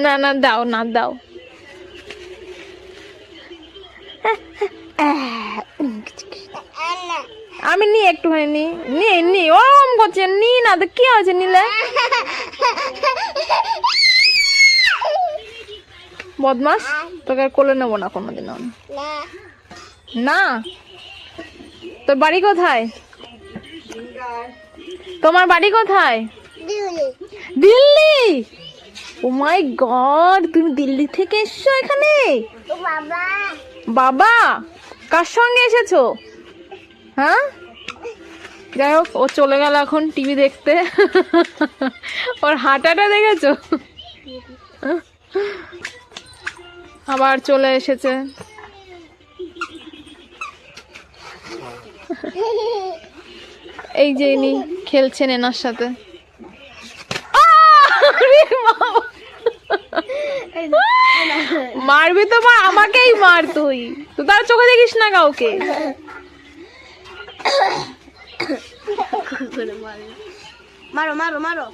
না না দাও না দাও। আমি নি একটুখানি নি নি নি ওরম করছে নি না তো কি হয়েছে নিলে বদমাস তোকে আর কোলে নেবো না কোনোদিন না। তোর বাড়ি কোথায়? তোমার বাড়ি কোথায়? দিল্লি। ও মাই গড, তুমি দিল্লি থেকে এসছো এখানে? বাবা কার সঙ্গে এসেছো? হ্যাঁ যাই হোক, ও চলে গেল এখন টিভি দেখতে। ওর হাঁটাটা দেখেছো? আবার চলে এসেছে। এই যে ইনি খেলছেন এনার সাথে। মারবি তো মা, আমাকেই মার তুই, তো তার চোখে দেখিস না কাউকে। মারো মারো মারো।